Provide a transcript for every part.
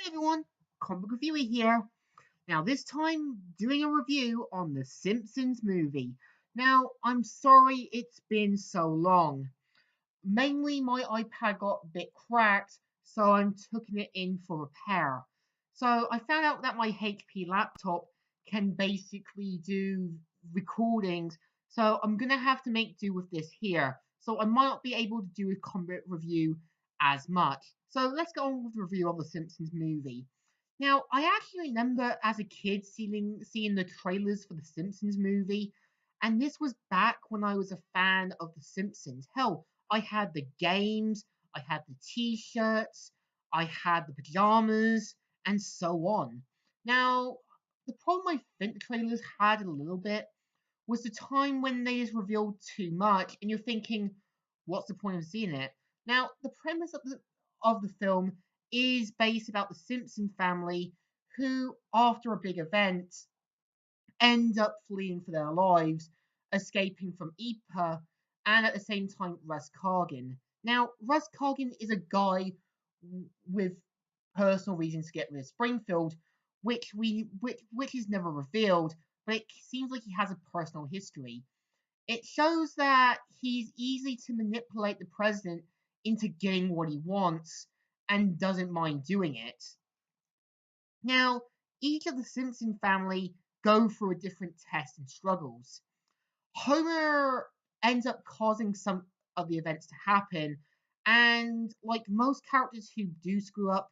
Hi everyone, Comic Book Reviewer here. Now this time doing a review on the Simpsons movie. Now I'm sorry it's been so long. Mainly my iPad got a bit cracked, so I'm taking it in for repair. So I found out that my HP laptop can basically do recordings, so I'm gonna have to make do with this here. So I might not be able to do a comic review as much. So let's go on with the review of the Simpsons movie. Now, I actually remember as a kid seeing the trailers for the Simpsons movie, and this was back when I was a fan of the Simpsons. Hell, I had the games, I had the t-shirts, I had the pajamas, and so on. Now, the problem I think the trailers had a little bit was the time when they just revealed too much, and you're thinking, what's the point of seeing it? Now, the premise of the film is based about the Simpson family who, after a big event, end up fleeing for their lives, escaping from Ypres, and at the same time Russ Cargan. Now, Russ Cargan is a guy with personal reasons to get rid of Springfield, which is never revealed, but it seems like he has a personal history. It shows that he's easy to manipulate the president into getting what he wants and doesn't mind doing it. Now, each of the Simpson family go through a different test and struggles. Homer ends up causing some of the events to happen, and like most characters who do screw up,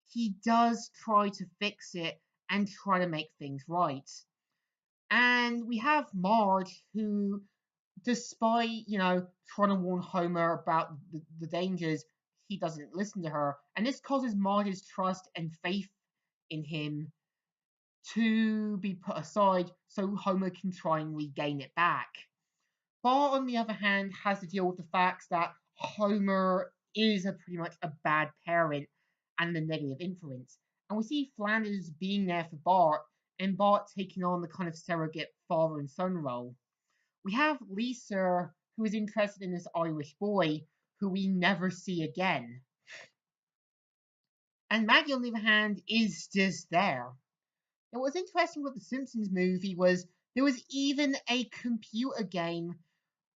he does try to fix it and try to make things right. And we have Marge, who, despite, trying to warn Homer about the dangers, he doesn't listen to her. And this causes Marge's trust and faith in him to be put aside so Homer can try and regain it back. Bart, on the other hand, has to deal with the facts that Homer is pretty much a bad parent and the negative influence. And we see Flanders being there for Bart, and Bart taking on the kind of surrogate father and son role. We have Lisa, who is interested in this Irish boy, who we never see again. And Maggie, on the other hand, is just there. And what's interesting with the Simpsons movie was there was even a computer game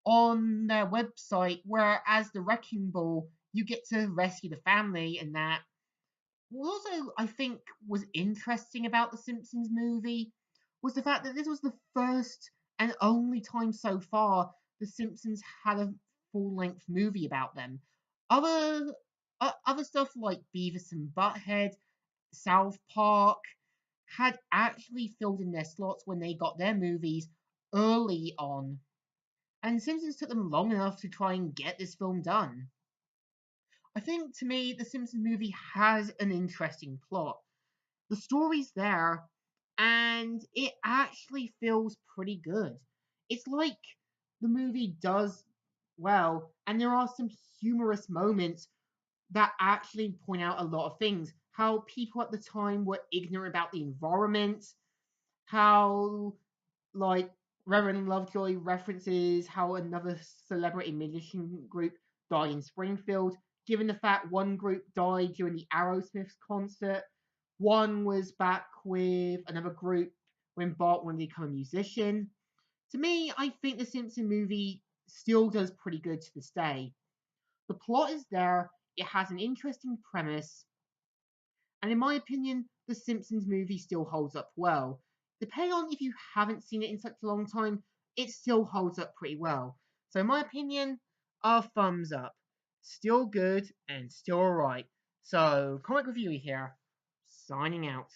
on their website where, as the Wrecking Ball, you get to rescue the family, and that. What also I think was interesting about the Simpsons movie was the fact that this was the first and only time so far the Simpsons had a full-length movie about them. Other other stuff like Beavis and Butthead, South Park, had actually filled in their slots when they got their movies early on. And Simpsons took them long enough to try and get this film done. I think, to me, the Simpsons movie has an interesting plot. The story's there, and it actually feels pretty good. It's like the movie does well, and there are some humorous moments that actually point out a lot of things. How people at the time were ignorant about the environment, how, like, Reverend Lovejoy references how another celebrity musician group died in Springfield, given the fact one group died during the Aerosmiths concert, one was back with another group when Bart wanted to become a musician. To me, I think the Simpson movie still does pretty good to this day. The plot is there, it has an interesting premise, and in my opinion, the Simpsons movie still holds up well. Depending on if you haven't seen it in such a long time, it still holds up pretty well. So in my opinion, a thumbs up. Still good and still alright. So, Comic Review here, signing out.